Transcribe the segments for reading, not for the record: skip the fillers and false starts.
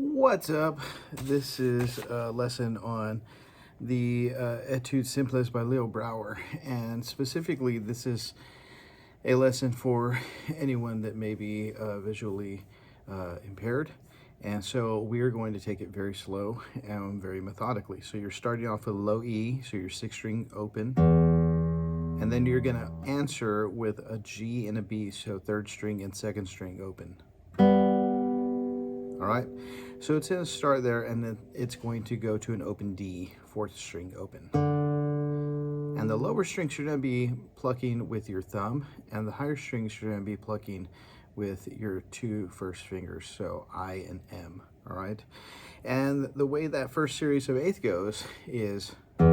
What's up? This is a lesson on the Etude Simples by Brouwer, and specifically this is a lesson for anyone that may be visually impaired. And so we are going to take it very slow and very methodically. So you're starting off with low E, so your sixth string open, and then you're gonna answer with a G and a B, so third string and second string open. All right, so it's going to start there, and then it's going to go to an open D, fourth string open. And the lower strings you're going to be plucking with your thumb, and the higher strings you're going to be plucking with your two first fingers, so I and M, all right? And the way that first series of eighth goes is, all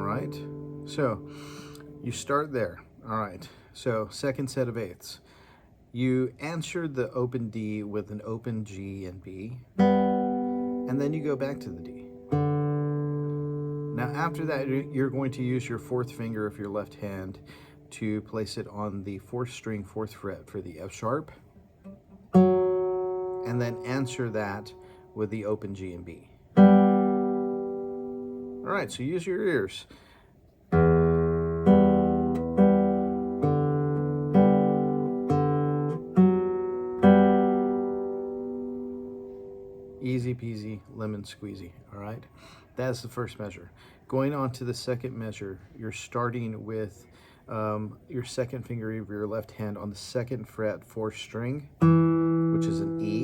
right? So you start there, all right? So second set of eighths. You answered the open D with an open G and B, and then you go back to the D. Now after that, you're going to use your fourth finger of your left hand to place it on the fourth string, fourth fret for the F sharp, and then answer that with the open G and B. All right, so use your ears. Easy peasy, lemon squeezy, all right? That's the first measure. Going on to the second measure, you're starting with your second finger of your left hand on the second fret, fourth string, which is an E,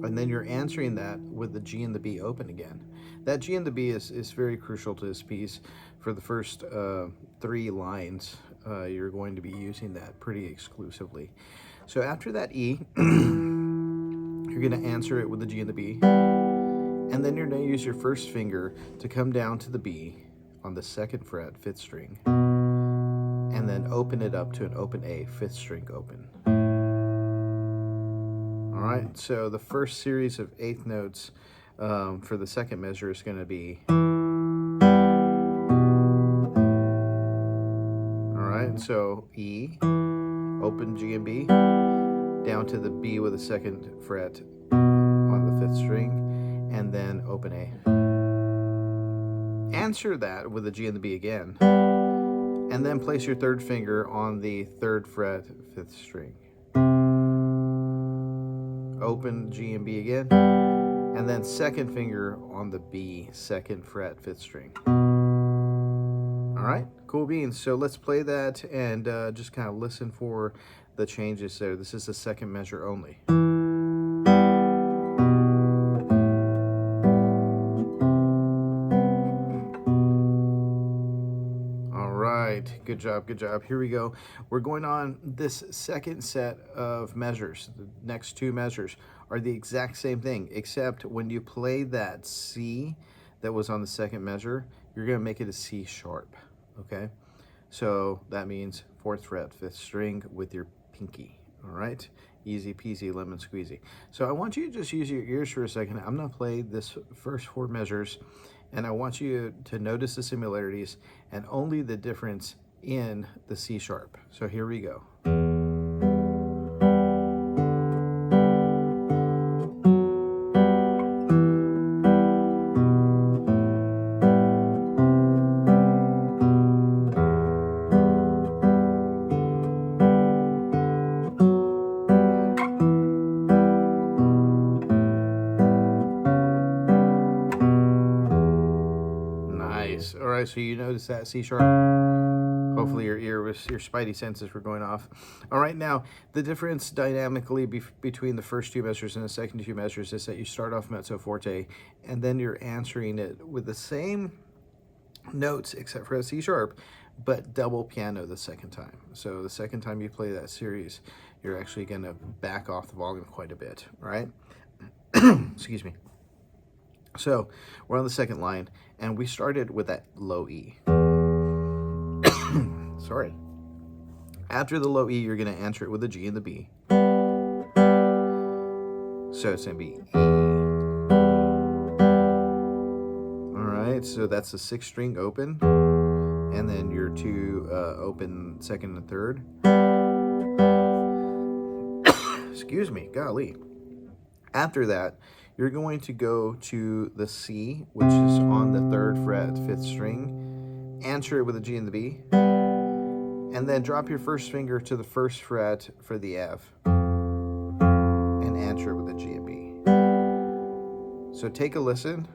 and then you're answering that with the G and the B open again. That G and the B is very crucial to this piece. For the first 3 lines, you're going to be using that pretty exclusively. So after that E, you're going to answer it with the G and the B, and then you're going to use your first finger to come down to the B on the second fret, fifth string, and then open it up to an open A, fifth string open. All right, so the first series of eighth notes for the second measure is going to be, all right, so E, open G and B, down to the B with the second fret on the fifth string, and then open A. Answer that with the G and the B again, and then place your third finger on the third fret, fifth string. Open G and B again, and then second finger on the B, second fret, fifth string. All right, cool beans. So let's play that and just kind of listen for the changes there. This is the second measure only. All right, good job, good job. Here we go. We're going on this second set of measures. The next 2 measures are the exact same thing, except when you play that C that was on the second measure, you're gonna make it a C sharp, okay? So that means fourth fret, fifth string with your pinky. All right, easy peasy, lemon squeezy. So I want you to just use your ears for a second. I'm gonna play this first 4 measures, and I want you to notice the similarities and only the difference in the C sharp. So here we go. Nice. All right, so you notice that C sharp. Hopefully your spidey senses were going off. All right, now the difference dynamically between the first 2 measures and the second 2 measures is that you start off mezzo forte, and then you're answering it with the same notes except for a C sharp, but double piano the second time. So the second time you play that series, you're actually going to back off the volume quite a bit, right? Excuse me. So we're on the second line, and we started with that low E. Sorry. After the low E, you're going to answer it with the G and the B. So it's going to be E. All right, so that's the 6th string open, and then your 2 open second and third. excuse me, golly. After that, you're going to go to the C, which is on the 3rd fret, 5th string, answer it with a G and the B, and then drop your first finger to the 1st fret for the F, and answer it with a G and B. So take a listen.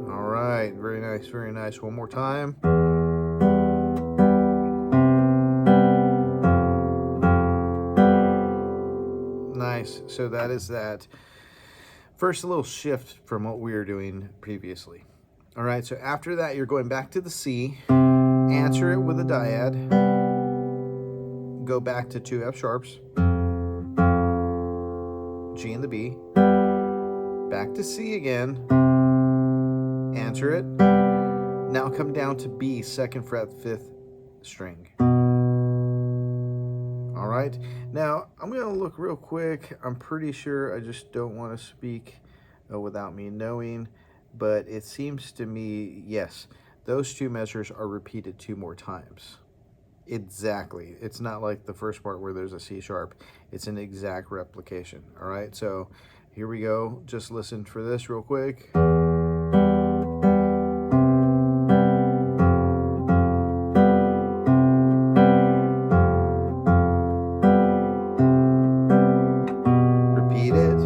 All right, very nice, very nice. One more time. Nice. So that is that. First, a little shift from what we were doing previously. All right, so after that, you're going back to the C, answer it with a dyad, go back to 2 F sharps, G and the B, back to C again, answer it. Now come down to B, 2nd fret, 5th string. All right, now I'm going to look real quick. I'm pretty sure, I just don't want to speak without me knowing, but it seems to me, yes, those 2 measures are repeated 2 more times. Exactly. It's not like the first part where there's a C sharp. It's an exact replication. All right, so here we go. Just listen for this real quick. Repeat it.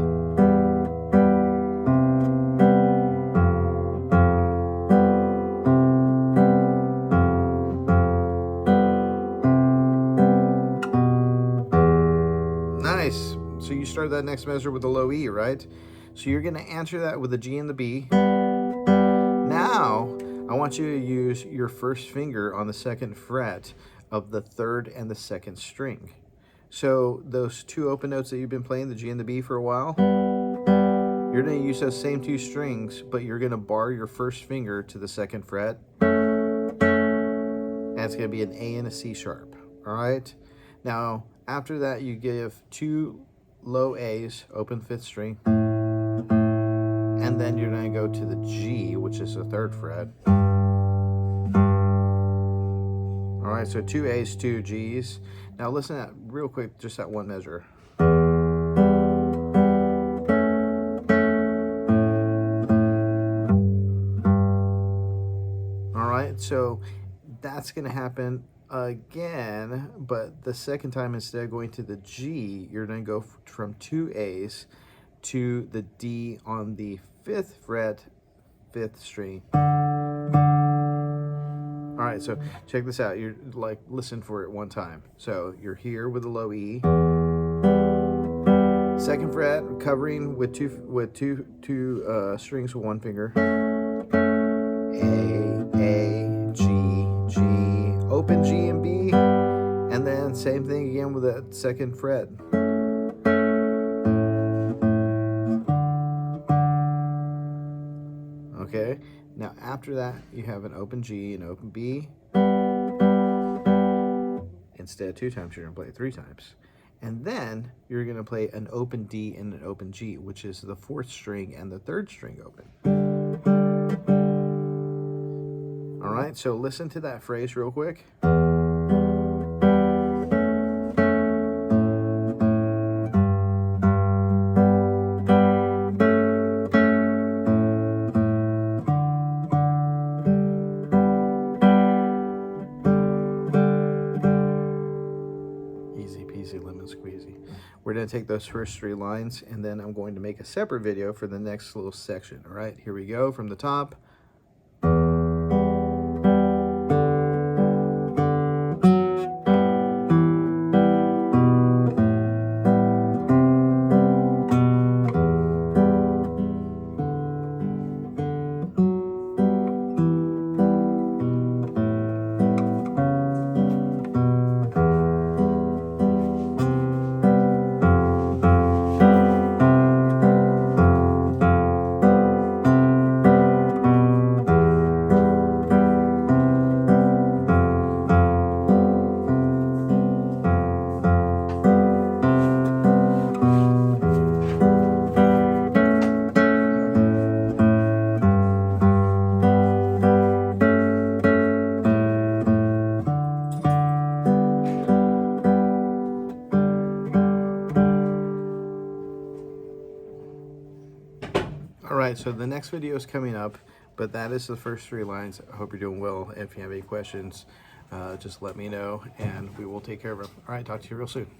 Nice. So you start that next measure with a low E, right? So you're going to answer that with a G and the B. Now, I want you to use your first finger on the 2nd fret of the 3rd and the 2nd string. So those 2 open notes that you've been playing, the G and the B for a while, you're going to use those same 2 strings, but you're going to bar your first finger to the 2nd fret. And it's going to be an A and a C sharp. All right? Now, after that, you give 2 low A's, open 5th string, and then you're going to go to the G, which is the 3rd fret. All right, so 2 A's, 2 G's. Now listen to that real quick, just that one measure. All right, so that's going to happen again, but the second time, instead of going to the G, you're going to go from 2 A's to the D on the 5th fret, 5th string. All right, so check this out. You're like, listen for it one time. So you're here with a low E, 2nd fret, covering with two strings with 1 finger. A, G, G, open G and B, and then same thing again with that 2nd fret. Okay, now after that, you have an open G and open B. Instead of 2 times, you're going to play it 3 times. And then you're going to play an open D and an open G, which is the 4th string and the 3rd string open. All right, so listen to that phrase real quick. Easy peasy lemon squeezy. We're going to take those first 3 lines, and then I'm going to make a separate video for the next little section. All right, here we go from the top. All right, so the next video is coming up, but that is the first 3 lines. I hope you're doing well. If you have any questions, just let me know, and we will take care of them. All right, talk to you real soon.